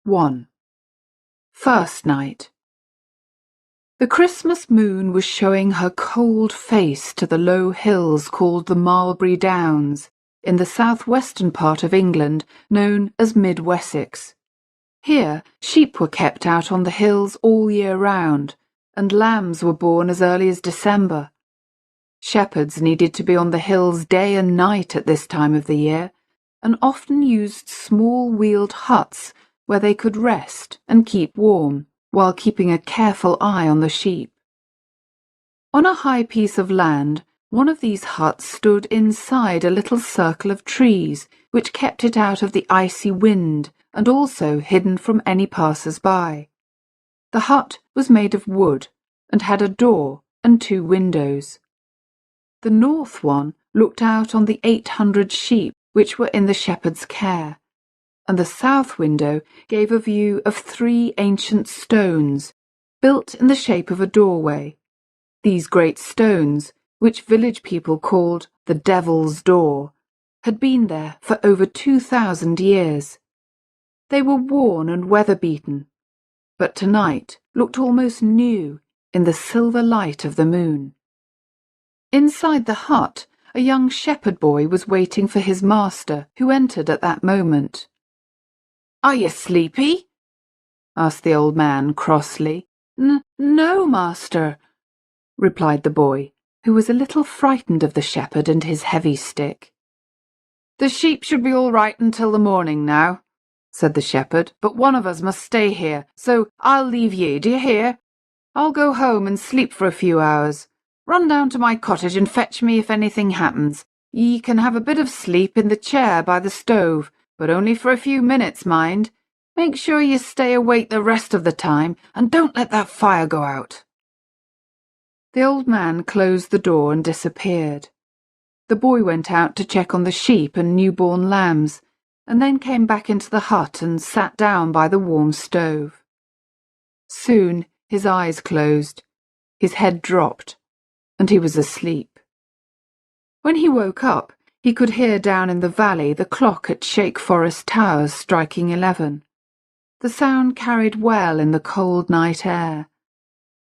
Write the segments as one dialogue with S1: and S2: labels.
S1: 1. First night. The Christmas moon was showing her cold face to the low hills called the Marlbury Downs, in the southwestern part of England, known as Mid-Wessex. Here, sheep were kept out on the hills all year round, and lambs were born as early as December. Shepherds needed to be on the hills day and night at this time of the year, and often used small wheeled huts where they could rest and keep warm, while keeping a careful eye on the sheep. On a high piece of land, one of these huts stood inside a little circle of trees, which kept it out of the icy wind and also hidden from any passers-by. The hut was made of wood and had a door and 2 windows. The north one looked out on the 800 sheep which were in the shepherd's care, and the south window gave a view of 3 ancient stones, built in the shape of a doorway. These great stones, which village people called the Devil's Door, had been there for over 2,000 years. They were worn and weather-beaten, but tonight looked almost new in the silver light of the moon. Inside the hut, a young shepherd boy was waiting for his master, who entered at that moment. "Are you sleepy?" asked the old man crossly. No, master," replied the boy, who was a little frightened of the shepherd and his heavy stick. "The sheep should be all right until the morning now," said the shepherd, "but one of us must stay here, so I'll leave ye, do you hear? I'll go home and sleep for a few hours. Run down to my cottage and fetch me if anything happens. Ye can have a bit of sleep in the chair by the stove, but only for a few minutes, mind. Make sure you stay awake the rest of the time, and don't let that fire go out." The old man closed the door and disappeared. The boy went out to check on the sheep and newborn lambs, and then came back into the hut and sat down by the warm stove. Soon his eyes closed, his head dropped, and he was asleep. When he woke up, he could hear down in the valley the clock at Shake Forest Towers striking 11. The sound carried well in the cold night air.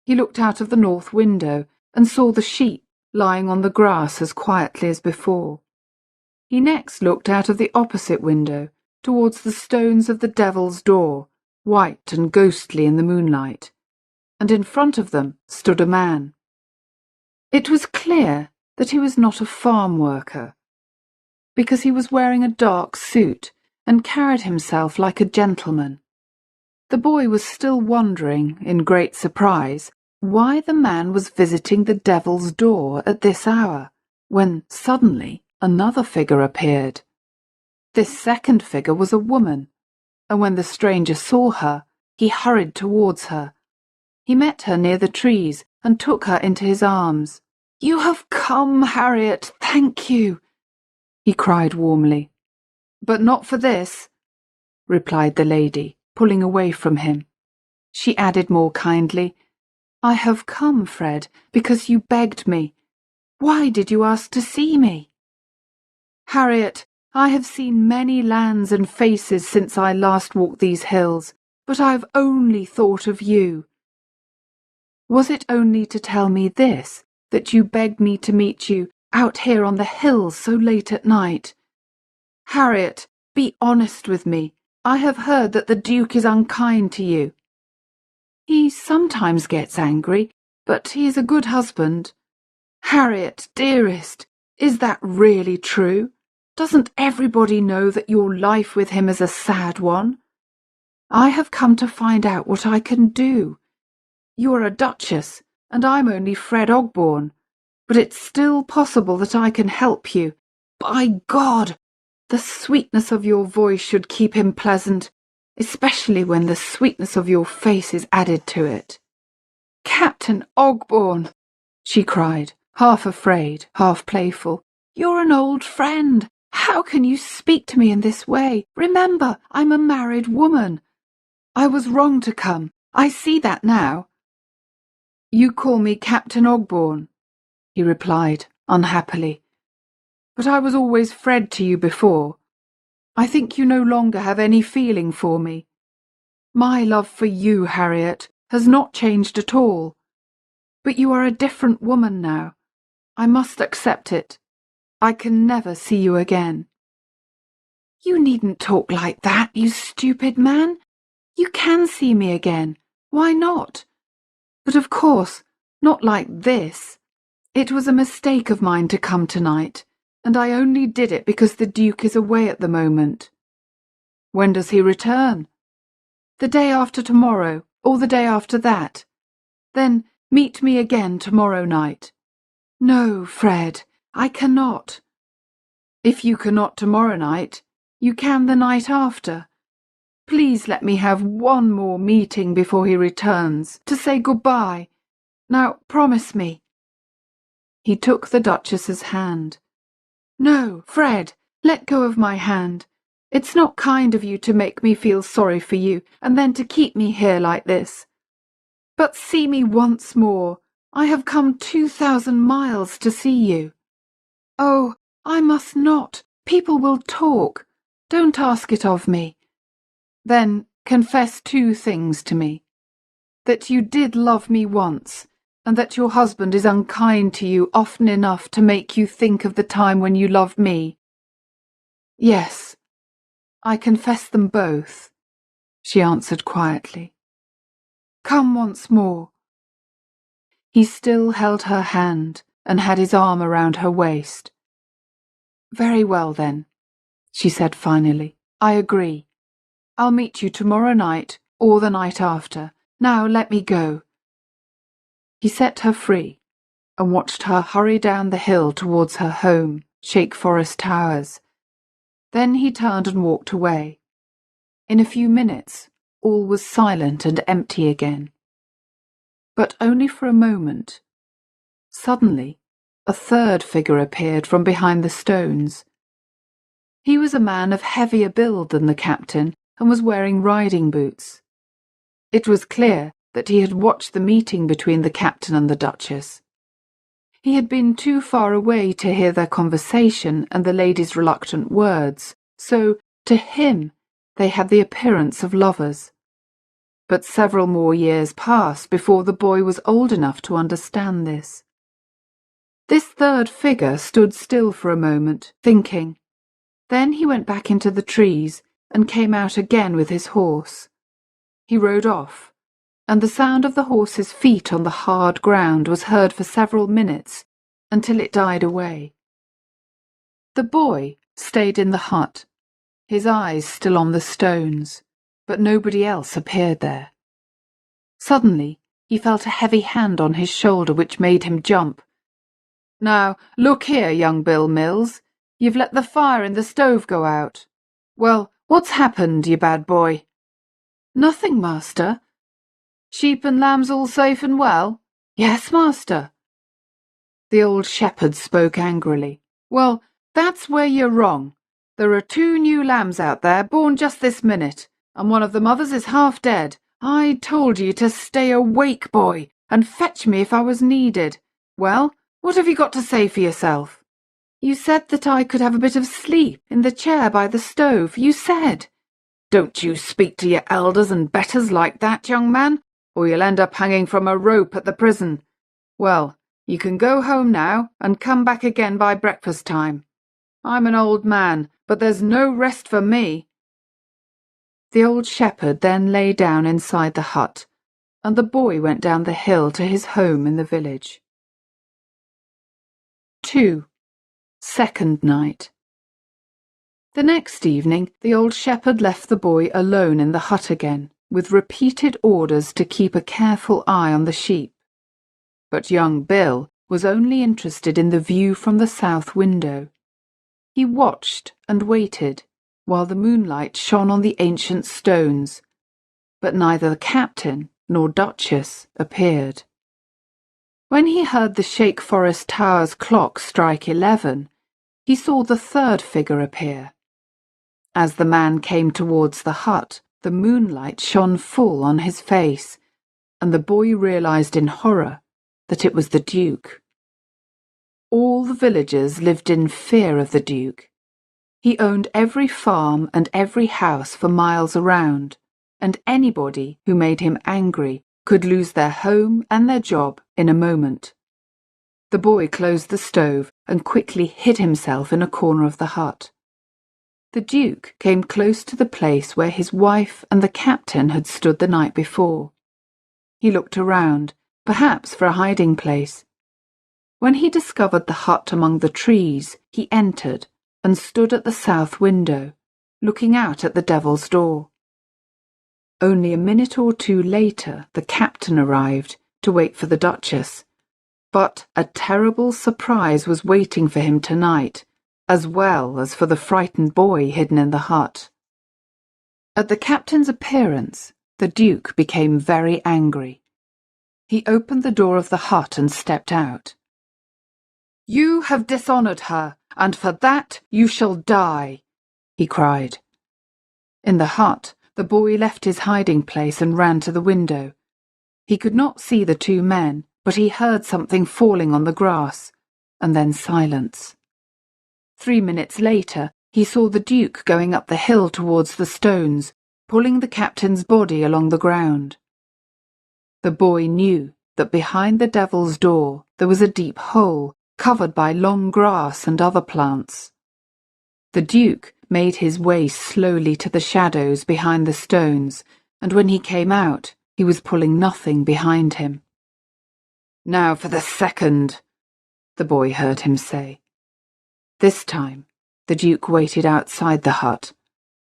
S1: He looked out of the north window and saw the sheep lying on the grass as quietly as before. He next looked out of the opposite window towards the stones of the Devil's Door, white and ghostly in the moonlight, and in front of them stood a man. It was clear that he was not a farm worker, because he was wearing a dark suit and carried himself like a gentleman. The boy was still wondering, in great surprise, why the man was visiting the Devil's Door at this hour, when suddenly another figure appeared. This second figure was a woman, and when the stranger saw her, he hurried towards her. He met her near the trees and took her into his arms. "You have come, Harriet, thank you," he cried warmly. "But not for this," replied the lady, pulling away from him. She added more kindly, "I have come, Fred, because you begged me. Why did you ask to see me?" "Harriet, I have seen many lands and faces since I last walked these hills, but I have only thought of you." "Was it only to tell me this, that you begged me to meet you out here on the hills so late at night? Harriet, be honest with me. I have heard that the Duke is unkind to you." "He sometimes gets angry, but he is a good husband." "Harriet, dearest, is that really true? Doesn't everybody know that your life with him is a sad one? I have come to find out what I can do. You are a duchess, and I'm only Fred Ogborn, but it's still possible that I can help you. By God, the sweetness of your voice should keep him pleasant, especially when the sweetness of your face is added to it." "Captain Ogborn," she cried, half afraid, half playful, "you're an old friend. How can you speak to me in this way? Remember, I'm a married woman. I was wrong to come. I see that now." "You call me Captain Ogborn," he replied, unhappily. "But I was always Fred to you before. I think you no longer have any feeling for me. My love for you, Harriet, has not changed at all. But you are a different woman now. I must accept it. I can never see you again." "You needn't talk like that, you stupid man. You can see me again. Why not? But of course, not like this. It was a mistake of mine to come tonight, and I only did it because the Duke is away at the moment." "When does he return?" "The day after tomorrow, or the day after that. Then meet me again tomorrow night." "No, Fred, I cannot." "If you cannot tomorrow night, you can the night after. Please let me have one more meeting before he returns, to say goodbye. Now, promise me." He took the Duchess's hand. "No, Fred, let go of my hand. It's not kind of you to make me feel sorry for you, and then to keep me here like this. But see me once more. I have come 2,000 miles to see you." "Oh, I must not. People will talk. Don't ask it of me." "Then confess 2 things to me. That you did love me once, and that your husband is unkind to you often enough to make you think of the time when you loved me." "Yes, I confess them both," she answered quietly. "Come once more." He still held her hand and had his arm around her waist. "Very well, then," she said finally. "I agree. I'll meet you tomorrow night or the night after. Now let me go." He set her free and watched her hurry down the hill towards her home, Shake Forest Towers. Then he turned and walked away. In a few minutes, all was silent and empty again. But only for a moment. Suddenly, a third figure appeared from behind the stones. He was a man of heavier build than the captain and was wearing riding boots. It was clear that he had watched the meeting between the captain and the Duchess. He had been too far away to hear their conversation and the lady's reluctant words, so, to him, they had the appearance of lovers. But several more years passed before the boy was old enough to understand this. This third figure stood still for a moment, thinking. Then he went back into the trees and came out again with his horse. He rode off, and the sound of the horse's feet on the hard ground was heard for several minutes until it died away. The boy stayed in the hut, his eyes still on the stones, but nobody else appeared there. Suddenly, he felt a heavy hand on his shoulder which made him jump. "Now, look here, young Bill Mills, you've let the fire in the stove go out. Well, what's happened, you bad boy?" "Nothing, master." "Sheep and lambs all safe and well?" "Yes, master." The old shepherd spoke angrily. "Well, that's where you're wrong. There are 2 new lambs out there, born just this minute, and one of the mothers is half dead. I told you to stay awake, boy, and fetch me if I was needed. Well, what have you got to say for yourself?" "You said that I could have a bit of sleep in the chair by the stove. You said." "Don't you speak to your elders and betters like that, young man, or you'll end up hanging from a rope at the prison. Well, you can go home now and come back again by breakfast time. I'm an old man, but there's no rest for me." The old shepherd then lay down inside the hut, and the boy went down the hill to his home in the village. 2. Second night. The next evening, the old shepherd left the boy alone in the hut again, with repeated orders to keep a careful eye on the sheep. But young Bill was only interested in the view from the south window. He watched and waited, while the moonlight shone on the ancient stones, but neither the captain nor Duchess appeared. When he heard the Shake Forest Towers clock strike 11, he saw the third figure appear. As the man came towards the hut, the moonlight shone full on his face, and the boy realized in horror that it was the Duke. All the villagers lived in fear of the Duke. He owned every farm and every house for miles around. and anybody who made him angry could lose their home and their job in a moment. The boy closed the stove and quickly hid himself in a corner of the hut. The Duke came close to the place where his wife and the captain had stood the night before. He looked around, perhaps for a hiding place. When he discovered the hut among the trees, he entered and stood at the south window, looking out at the Devil's Door. Only a minute or two later, the captain arrived to wait for the Duchess. But a terrible surprise was waiting for him tonight, as well as for the frightened boy hidden in the hut. At the captain's appearance, the Duke became very angry. He opened the door of the hut and stepped out. "You have dishonoured her, and for that you shall die," he cried. In the hut, the boy left his hiding place and ran to the window. He could not see the two men, but he heard something falling on the grass, and then silence. 3 minutes later, he saw the Duke going up the hill towards the stones, pulling the captain's body along the ground. The boy knew that behind the Devil's Door there was a deep hole, covered by long grass and other plants. The Duke made his way slowly to the shadows behind the stones, and when he came out, he was pulling nothing behind him. "Now for the second," the boy heard him say. This time, the Duke waited outside the hut.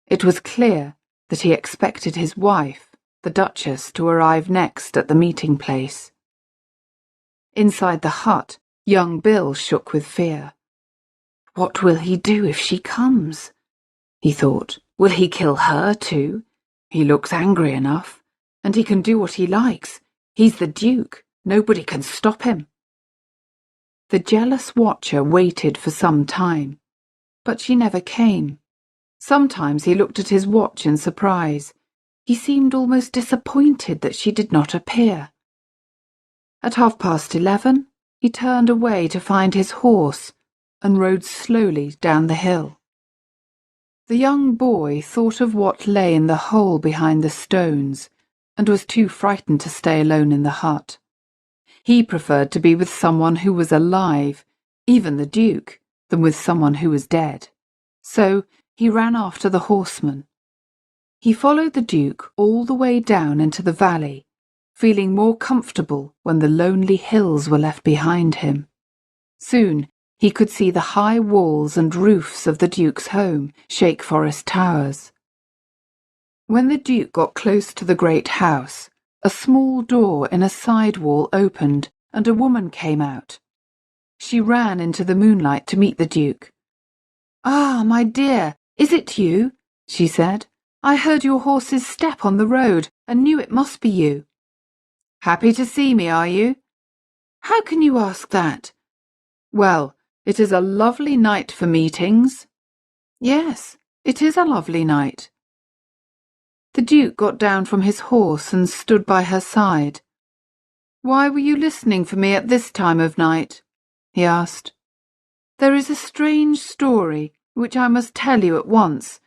S1: It was clear that he expected his wife, the Duchess, to arrive next at the meeting place. Inside the hut, young Bill shook with fear. "What will he do if she comes?" he thought. "Will he kill her too? He looks angry enough, and he can do what he likes. He's the Duke. Nobody can stop him." The jealous watcher waited for some time, but she never came. Sometimes he looked at his watch in surprise. He seemed almost disappointed that she did not appear. At 11:30, he turned away to find his horse and rode slowly down the hill. The young boy thought of what lay in the hole behind the stones and was too frightened to stay alone in the hut. He preferred to be with someone who was alive, even the Duke, than with someone who was dead. So he ran after the horseman. He followed the Duke all the way down into the valley, feeling more comfortable when the lonely hills were left behind him. Soon he could see the high walls and roofs of the Duke's home, Shake Forest Towers. When the Duke got close to the great house, a small door in a side wall opened and a woman came out. She ran into the moonlight to meet the Duke. "Ah, my dear, is it you?" she said. "I heard your horse's step on the road and knew it must be you." "Happy to see me, are you?" "How can you ask that?" "Well, it is a lovely night for meetings." "Yes, it is a lovely night." The Duke got down from his horse and stood by her side. "Why were you listening for me at this time of night?" he asked. "There is a strange story which I must tell you at once.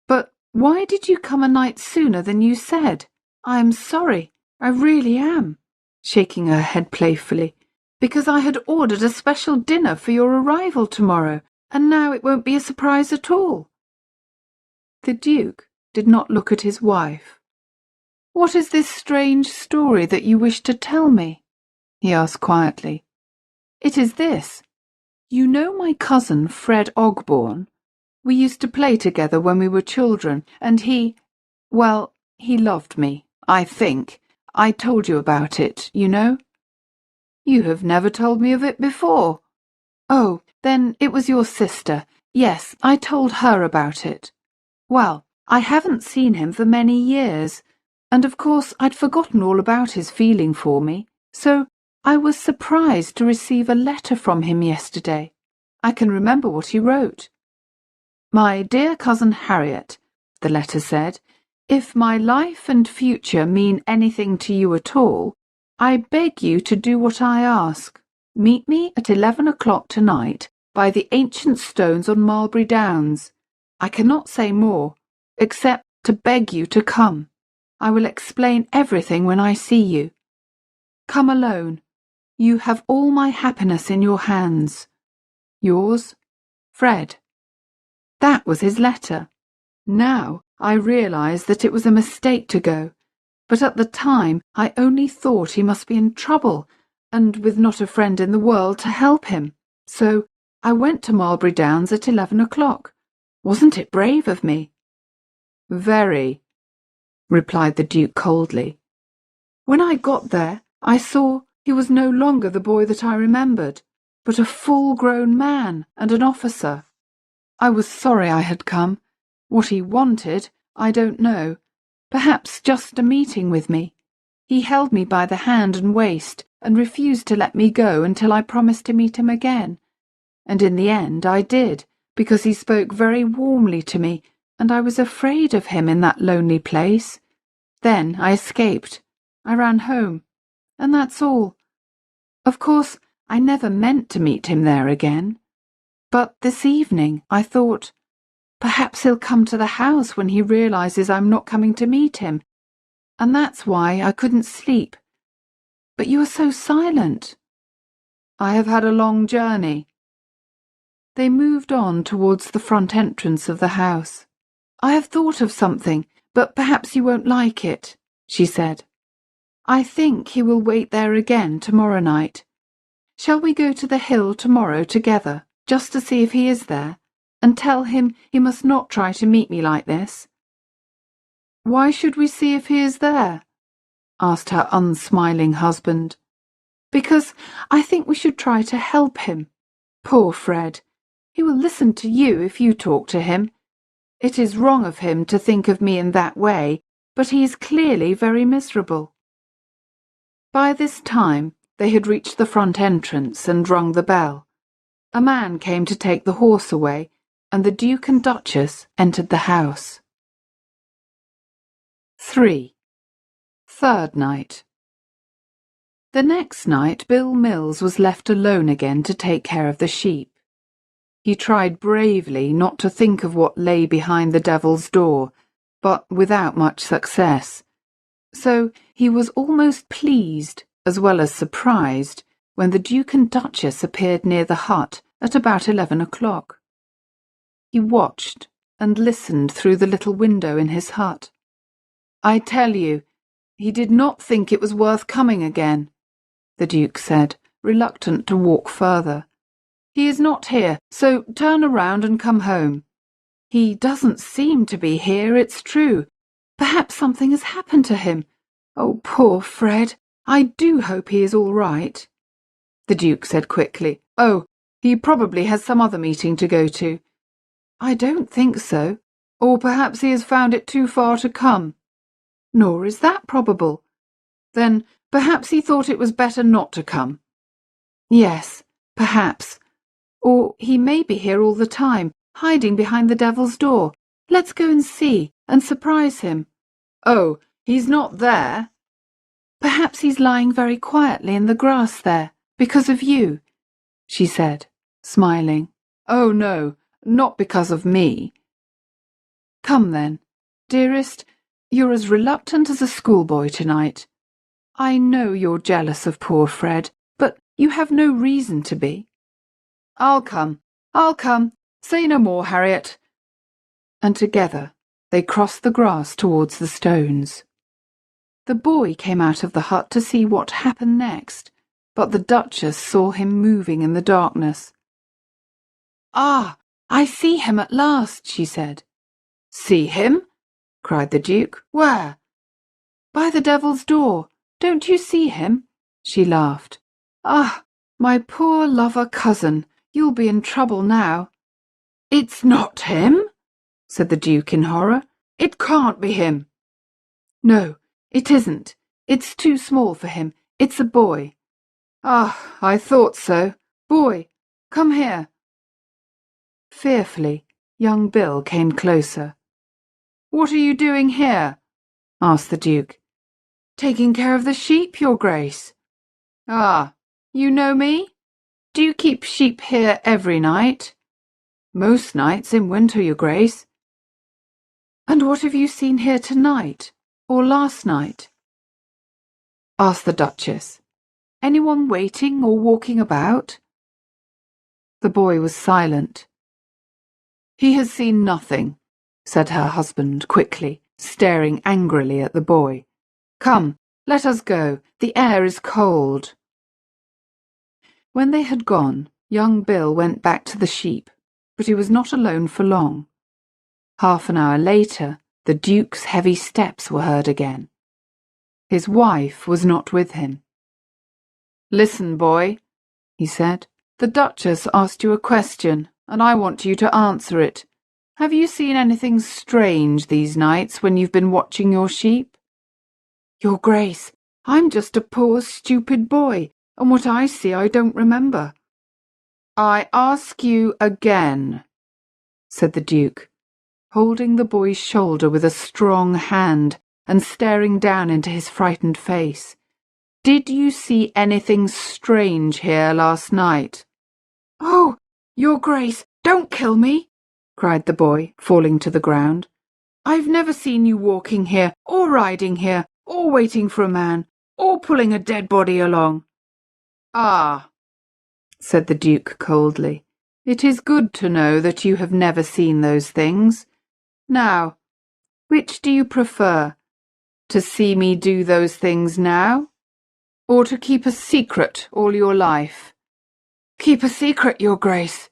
S1: But why did you come a night sooner than you said? I am sorry, I really am," shaking her head playfully, "because I had ordered a special dinner for your arrival tomorrow, and now it won't be a surprise at all." The Duke did not look at his wife. "What is this strange story that you wish to tell me?" he asked quietly. "It is this. You know my cousin Fred Ogborn? We used to play together when we were children, and he loved me, I think. I told you about it, you know." "You have never told me of it before." "Oh, then it was your sister. Yes, I told her about it. Well, I haven't seen him for many years, and of course I'd forgotten all about his feeling for me, so I was surprised to receive a letter from him yesterday. I can remember what he wrote. "My dear cousin Harriet," the letter said, "if my life and future mean anything to you at all, I beg you to do what I ask. Meet me at 11 o'clock tonight by the ancient stones on Marlbury Downs. I cannot say more, except to beg you to come. I will explain everything when I see you. Come alone. You have all my happiness in your hands. Yours, Fred. That was his letter. Now I realise that it was a mistake to go, but at the time I only thought he must be in trouble, and with not a friend in the world to help him. So I went to Marlbury Downs at 11 o'clock. Wasn't it brave of me? Very, replied the Duke coldly. When I got there, I saw he was no longer the boy that I remembered, but a full-grown man and an officer. I was sorry I had come. What he wanted, I don't know. Perhaps just a meeting with me. He held me by the hand and waist and refused to let me go until I promised to meet him again. And in the end I did, because he spoke very warmly to me, and I was afraid of him in that lonely place. Then I escaped. I ran home. And that's all. Of course, I never meant to meet him there again. But this evening I thought, perhaps he'll come to the house when he realises I'm not coming to meet him, and that's why I couldn't sleep. But you are so silent. I have had a long journey. They moved on towards the front entrance of the house. I have thought of something, but perhaps you won't like it, she said. I think he will wait there again tomorrow night. Shall we go to the hill tomorrow together, just to see if he is there, and tell him he must not try to meet me like this? Why should we see if he is there? Asked her unsmiling husband. Because I think we should try to help him. Poor Fred. He will listen to you if you talk to him. It is wrong of him to think of me in that way, but he is clearly very miserable. By this time they had reached the front entrance and rung the bell. A man came to take the horse away, and the Duke and Duchess entered the house. 3. Third night. The next night Bill Mills was left alone again to take care of the sheep. He tried bravely not to think of what lay behind the devil's door, but without much success. So he was almost pleased, as well as surprised, when the Duke and Duchess appeared near the hut at about 11 o'clock. He watched and listened through the little window in his hut. I tell you, he did not think it was worth coming again, the Duke said, reluctant to walk further. He is not here, so turn around and come home. He doesn't seem to be here, it's true. Perhaps something has happened to him. Oh, poor Fred. I do hope he is all right. The Duke said quickly. Oh, he probably has some other meeting to go to. I don't think so. Or perhaps he has found it too far to come. Nor is that probable. Then perhaps he thought it was better not to come. Yes, perhaps. Or he may be here all the time, hiding behind the devil's door. Let's go and see, and surprise him. Oh, he's not there. Perhaps he's lying very quietly in the grass there, because of you, she said, smiling. Oh, no, not because of me. Come then, dearest, you're as reluctant as a schoolboy tonight. I know you're jealous of poor Fred, but you have no reason to be. I'll come. Say no more, Harriet. And together they crossed the grass towards the stones. The boy came out of the hut to see what happened next, but the Duchess saw him moving in the darkness. Ah, I see him at last, she said. See him? Cried the Duke. Where? By the devil's door. Don't you see him? She laughed. Ah, my poor lover cousin. You'll be in trouble now. It's not him, said the Duke in horror. It can't be him. No, it isn't. It's too small for him. It's a boy. Ah, I thought so. Boy, come here. Fearfully, young Bill came closer. What are you doing here? Asked the Duke. Taking care of the sheep, Your Grace. Ah, you know me? Do you keep sheep here every night? Most nights in winter, Your Grace. And what have you seen here tonight? or last night?" asked the Duchess. "Anyone waiting or walking about?" The boy was silent. "He has seen nothing," said her husband quickly, staring angrily at the boy. "Come, let us go. The air is cold." When they had gone, young Bill went back to the sheep, but he was not alone for long. Half an hour later, the Duke's heavy steps were heard again. His wife was not with him. "Listen, boy," he said. "The Duchess asked you a question, and I want you to answer it. Have you seen anything strange these nights when you've been watching your sheep?" "Your Grace, I'm just a poor stupid boy, and what I see I don't remember." "I ask you again," said the Duke, holding the boy's shoulder with a strong hand and staring down into his frightened face. "Did you see anything strange here last night?" "Oh, Your Grace, don't kill me!" cried the boy, falling to the ground. "I've never seen you walking here, or riding here, or waiting for a man, or pulling a dead body along." "Ah," said the Duke coldly, "it is good to know that you have never seen those things. Now, which do you prefer? To see me do those things now, or to keep a secret all your life?" "Keep a secret, Your Grace."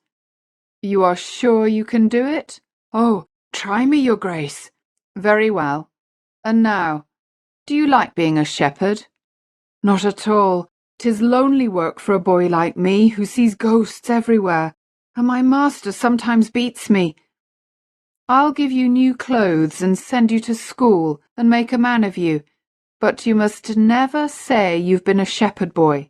S1: "You are sure you can do it?" "Oh, try me, Your Grace." "Very well. And now, do you like being a shepherd?" "Not at all. 'Tis lonely work for a boy like me who sees ghosts everywhere, and my master sometimes beats me." "I'll give you new clothes and send you to school and make a man of you, but you must never say you've been a shepherd boy.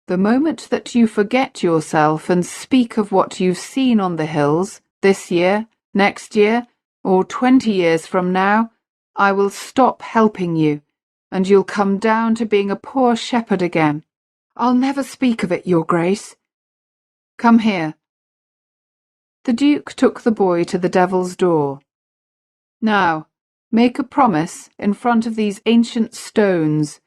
S1: The moment that you forget yourself and speak of what you've seen on the hills, this year, next year, or 20 years from now, I will stop helping you, and you'll come down to being a poor shepherd again." "I'll never speak of it, Your Grace." "Come here." The Duke took the boy to the Devil's door. "Now, make a promise in front of these ancient stones.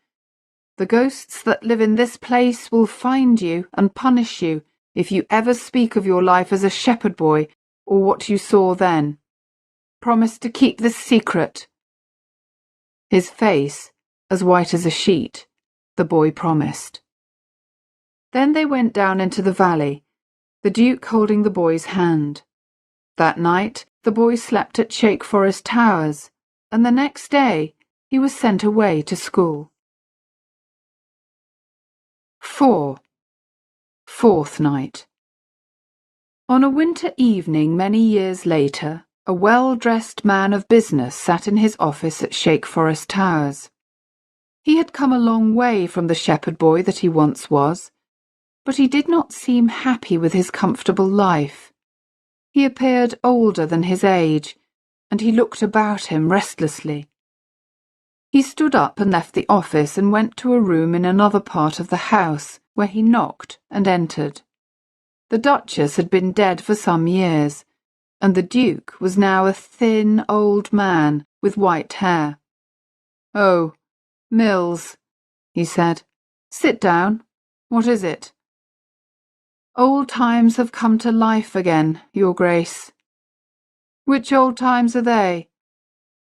S1: The ghosts that live in this place will find you and punish you if you ever speak of your life as a shepherd boy or what you saw then. Promise to keep this secret." His face, as white as a sheet, the boy promised. Then they went down into the valley, the Duke holding the boy's hand. That night the boy slept at Shake Forest Towers, and the next day he was sent away to school. 4. Fourth night. On a winter evening many years later, a well-dressed man of business sat in his office at Shake Forest Towers. He had come a long way from the shepherd boy that he once was, but he did not seem happy with his comfortable life. He appeared older than his age, and he looked about him restlessly. He stood up and left the office and went to a room in another part of the house, where he knocked and entered. The Duchess had been dead for some years, and the Duke was now a thin old man with white hair. "Oh, Mills," he said. "Sit down. What is it?" "Old times have come to life again, Your Grace." "Which old times are they?"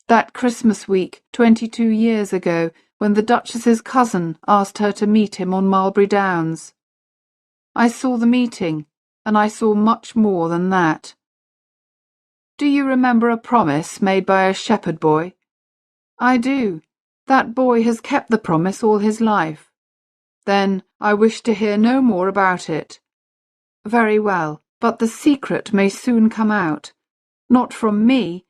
S1: "That Christmas week, 22 years ago, when the Duchess's cousin asked her to meet him on Marlbury Downs. I saw the meeting, and I saw much more than that." "Do you remember a promise made by a shepherd boy?" "I do. That boy has kept the promise all his life." "Then I wish to hear no more about it." "Very well, but the secret may soon come out. Not from me,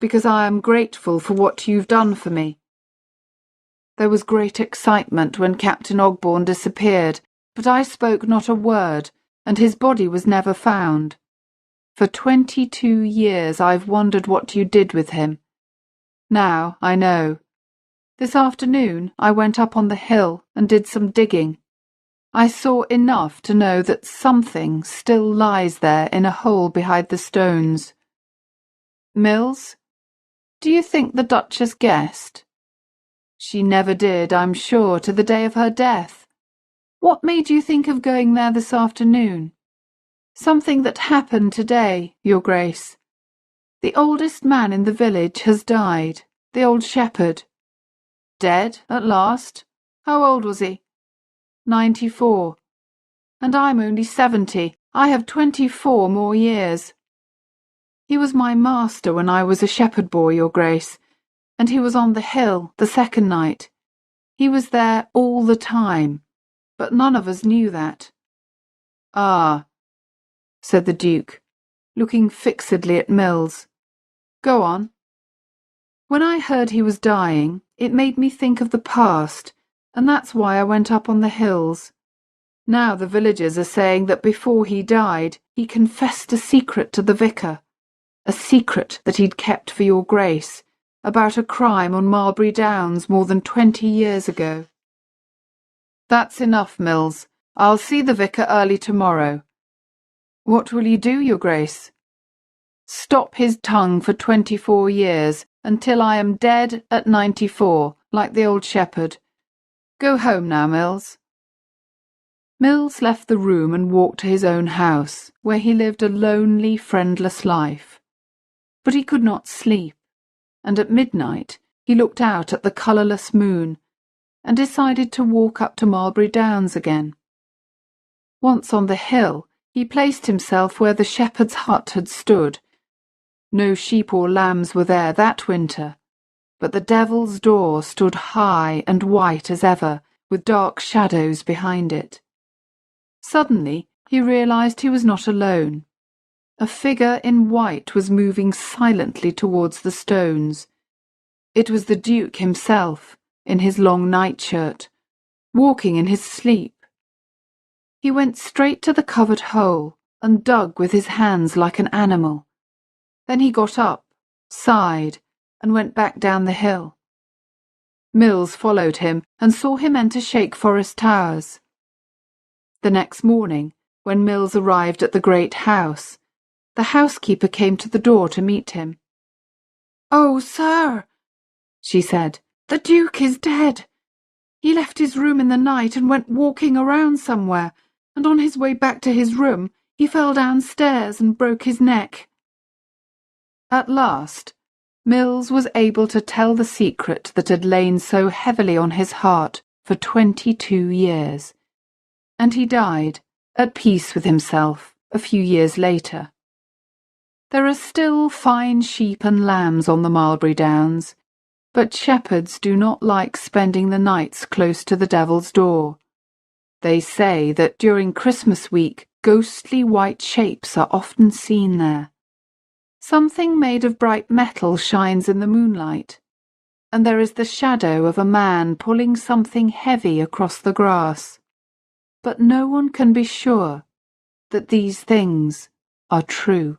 S1: because I am grateful for what you've done for me." There was great excitement when Captain Ogbourne disappeared, but I spoke not a word, and his body was never found. For 22 years I've wondered what you did with him. Now I know. This afternoon I went up on the hill and did some digging. I saw enough to know that something still lies there in a hole behind the stones. Mills, do you think the Duchess guessed? She never did, I'm sure, to the day of her death. What made you think of going there this afternoon? Something that happened today, Your Grace. The oldest man in the village has died, the old shepherd. Dead, at last? How old was he? 94. And I'm only 70. I have 24 more years. He was my master when I was a shepherd boy, Your Grace, and he was on the hill the second night. He was there all the time, but none of us knew that. Ah, said the Duke, looking fixedly at Mills. Go on. When I heard he was dying, it made me think of the past, and that's why I went up on the hills. Now the villagers are saying that before he died, he confessed a secret to the vicar, a secret that he'd kept for Your Grace, about a crime on Marlbury Downs more than 20 years ago. That's enough, Mills. I'll see the vicar early tomorrow. What will you do, Your Grace? Stop his tongue for 24 years, until I am dead at 94, like the old shepherd. Go home now, Mills. Mills left the room and walked to his own house, where he lived a lonely, friendless life. But he could not sleep, and at midnight he looked out at the colourless moon and decided to walk up to Marlbury Downs again. Once on the hill, he placed himself where the shepherd's hut had stood. No sheep or lambs were there that winter, but the Devil's Door stood high and white as ever, with dark shadows behind it. Suddenly he realised he was not alone. A figure in white was moving silently towards the stones. It was the Duke himself, in his long nightshirt, walking in his sleep. He went straight to the covered hole and dug with his hands like an animal. Then he got up, sighed, and went back down the hill. Mills followed him and saw him enter Shake Forest Towers. The next morning, when Mills arrived at the great house, the housekeeper came to the door to meet him. "Oh, sir," she said, "the Duke is dead. He left his room in the night and went walking around somewhere, and on his way back to his room he fell downstairs and broke his neck." At last, Mills was able to tell the secret that had lain so heavily on his heart for 22 years, and he died, at peace with himself, a few years later. There are still fine sheep and lambs on the Marlbury Downs, but shepherds do not like spending the nights close to the Devil's Door. They say that during Christmas week, ghostly white shapes are often seen there. Something made of bright metal shines in the moonlight, and there is the shadow of a man pulling something heavy across the grass. But no one can be sure that these things are true.